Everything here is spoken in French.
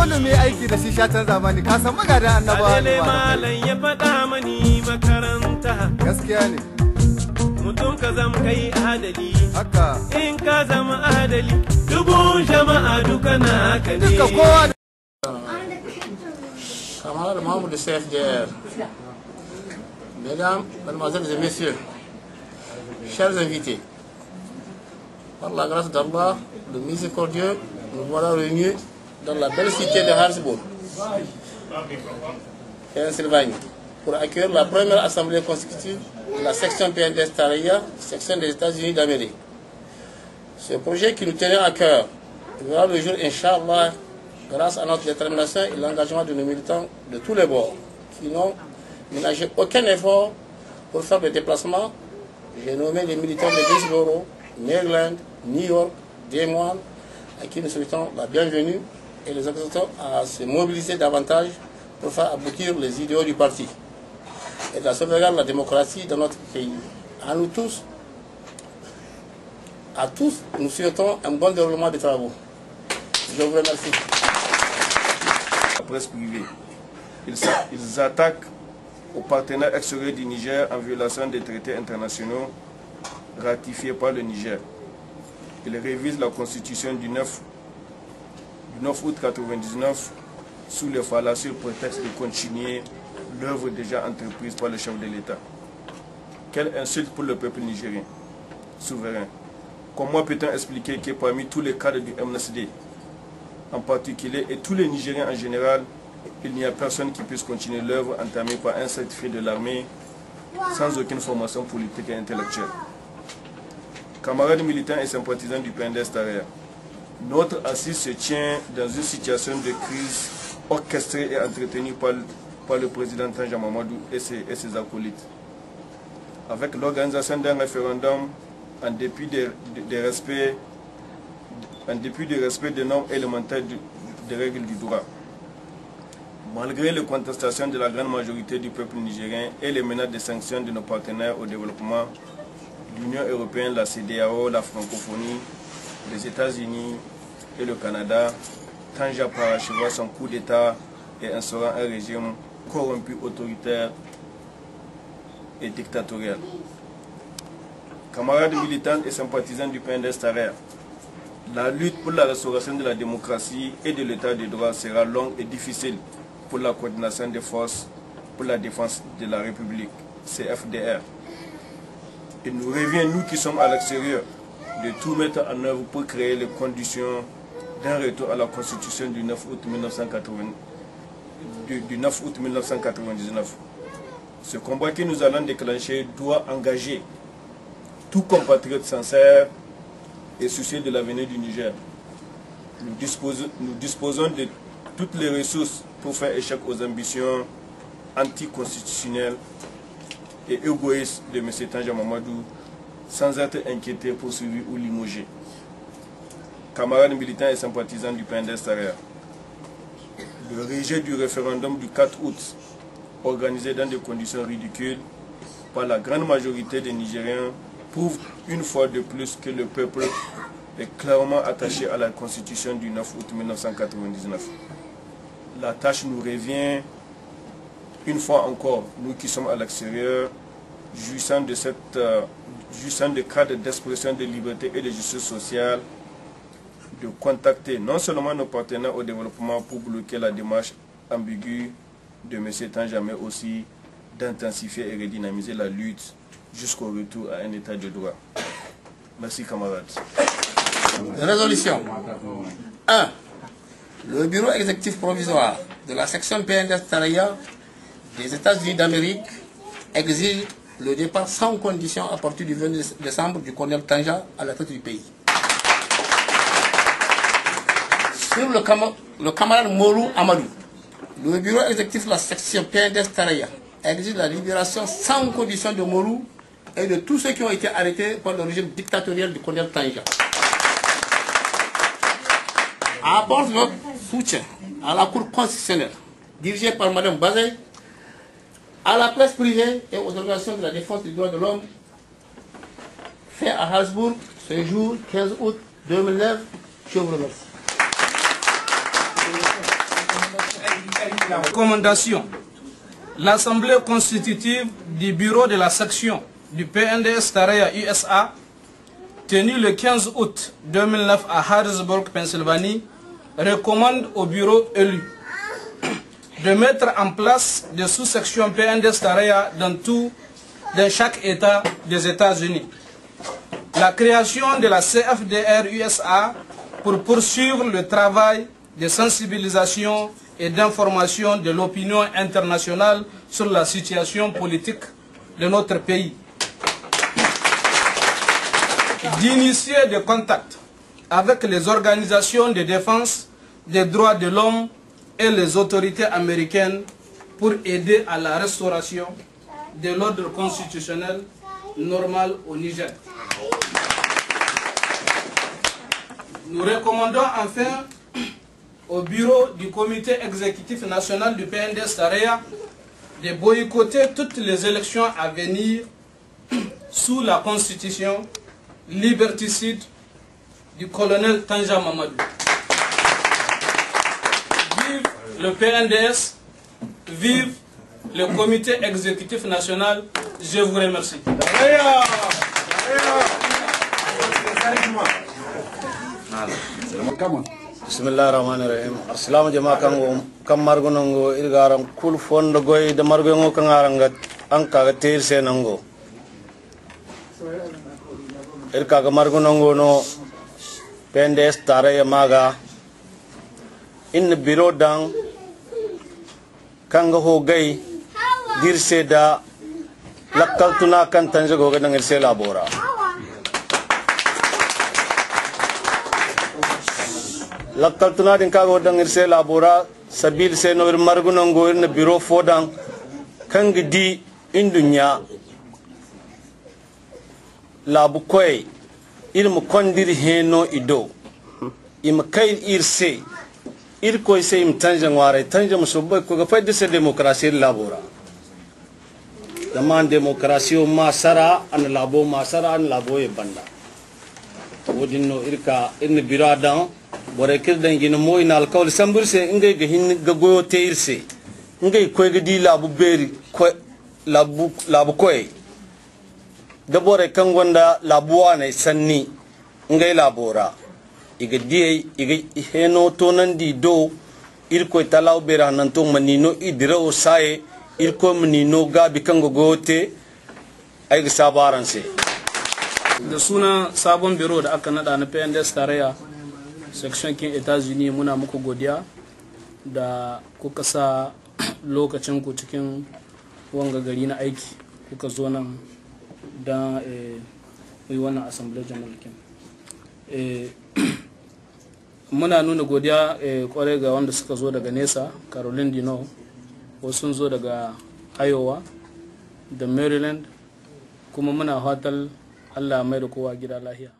dole mu yi aiki da shi shatan zamani ka san magadan annabawa ne malam ya faɗa mani makaranta gaskiya ne mutum ka zama kai adali haka in ka zama adali dubun jama'a duka na haka ne duka kowa Camarades membres du CFDR, mesdames, mademoiselles et messieurs, chers invités, par la grâce d'Allah, le miséricordieux, nous voilà réunis dans la belle cité de Harrisburg, en Pennsylvanie, pour accueillir la première assemblée constitutive de la section PNDS Taraya, section des États-Unis d'Amérique. Ce projet qui nous tenait à cœur verra le jour, Inch'Allah, grâce à notre détermination et l'engagement de nos militants de tous les bords, qui n'ont ménagé aucun effort pour faire des déplacements. J'ai nommé les militants de Greensboro, Maryland, New York, Des Moines, à qui nous souhaitons la bienvenue et les exhortons à se mobiliser davantage pour faire aboutir les idéaux du parti et de la sauvegarde de la démocratie dans notre pays. À nous tous, nous souhaitons un bon déroulement des travaux. Je vous remercie. La presse privée. Ils attaquent aux partenaires extérieurs du Niger en violation des traités internationaux ratifiés par le Niger. Ils révisent la constitution du 9 août 1999 sous le fallacieux prétexte de continuer l'œuvre déjà entreprise par le chef de l'État. Quelle insulte pour le peuple nigérien, souverain. Comment peut-on expliquer que parmi tous les cadres du MNSD, en particulier, et tous les Nigériens en général, il n'y a personne qui puisse continuer l'œuvre entamée par un certifié de l'armée sans aucune formation politique et intellectuelle. Camarades militants et sympathisants du PNDS Taraya, notre assise se tient dans une situation de crise orchestrée et entretenue par le président Tanja Mamadou et ses acolytes. Avec l'organisation d'un référendum en dépit du respect des normes élémentaires des règles du droit. Malgré les contestations de la grande majorité du peuple nigérien et les menaces de sanctions de nos partenaires au développement, l'Union européenne, la CEDEAO, la francophonie, les États-Unis et le Canada, Tanja paracheva son coup d'État et instaurant un régime corrompu, autoritaire et dictatorial. Camarades militants et sympathisants du PNDS Taraya, la lutte pour la restauration de la démocratie et de l'état de droit sera longue et difficile pour la coordination des forces pour la défense de la République, CFDR. Il nous revient, nous qui sommes à l'extérieur, de tout mettre en œuvre pour créer les conditions d'un retour à la Constitution du 9 août 1999. Ce combat que nous allons déclencher doit engager tout compatriote sincère et soucieux de l'avenir du Niger. Nous disposons de toutes les ressources pour faire échec aux ambitions anticonstitutionnelles et égoïstes de M. Tanja Mamadou sans être inquiétés, poursuivis ou limogés. Camarades militants et sympathisants du PNDS Taraya, le rejet du référendum du 4 août, organisé dans des conditions ridicules par la grande majorité des Nigériens, prouve une fois de plus que le peuple est clairement attaché à la constitution du 9 août 1999. La tâche nous revient, une fois encore, nous qui sommes à l'extérieur, jouissant de cadres d'expression de liberté et de justice sociale, de contacter non seulement nos partenaires au développement pour bloquer la démarche ambiguë de M. Tanja, mais aussi d'intensifier et redynamiser la lutte jusqu'au retour à un état de droit. Merci camarades. Résolution 1. Le bureau exécutif provisoire de la section PNDS Taraya des États-Unis d'Amérique exige le départ sans condition à partir du 22 décembre du colonel Tanja à la tête du pays. Sur le camarade Morou Amadou, le bureau exécutif de la section PNDS Taraya exige la libération sans condition de Morou et de tous ceux qui ont été arrêtés par le régime dictatorial du colonel Tanja. Apporte notre soutien à la Cour constitutionnelle, dirigée par Mme Bazé, à la presse privée et aux organisations de la défense des droits de l'homme, fait à Harrisburg ce jour 15 août 2009. Je vous remercie. Recommandation. L'Assemblée constitutive du bureau de la section du PNDS Taraya USA, tenue le 15 août 2009 à Harrisburg, Pennsylvanie, recommande au bureau élu de mettre en place des sous-sections PNDS Taraya dans chaque État des États-Unis. La création de la CFDR USA pour poursuivre le travail de sensibilisation et d'information de l'opinion internationale sur la situation politique de notre pays. D'initier des contacts avec les organisations de défense des droits de l'homme et les autorités américaines pour aider à la restauration de l'ordre constitutionnel normal au Niger. Nous recommandons enfin au bureau du comité exécutif national du PNDS Taraya de boycotter toutes les élections à venir sous la constitution liberticide du colonel Tanja Mamadou. Vive le PNDS, vive le comité exécutif national, je vous remercie. Bismillahirrahmanirrahim. Assalamu jama'a kan margunongo irgaram kul fondo goy de margungo kan aranga anka ga tir senango. Irka ga margunongo no PNDS Taraya maga in biro dang kanga ho gay dirse da lakkal tuna kan tanja go ga nang irse labora. Lakkal tuna din kago dang irse labora sabil se no margunongo in biro fodang kanga di indunya labu koy ilmu kondir heno ido im kay irse ir koy se im tanja ngware tanja musobbe ko ga fayde se demokrasi labora zaman demokrasi o masara an labo e banda wodinno irka in biradan bore kirdan gina moy nal kawl sambur se ingay ga hin ga goyo te irse ingay koy ga di labu beri ko labu koy da bore kan gonda labuwa ne sanni ngay labora iga diye iga heno to nan di do irko talaw bera nan to manino idira o saye irko manino gabi kan gogote ay ga sabaran se da suna sabon biro da aka nada na PNDS Taraya section kin Etats-Unis, muna muku godiya da kuka sa lokacin ku cikin wanga gari na aiki kuka zo nan don yi wannan assembly general kin. Muna nuna godiya kwarai ga wanda suka zo daga nesa, Caroline Dino, wasu sun zo daga Iowa da Maryland, kuma muna fatar Allah mai da kowa gida lahiya.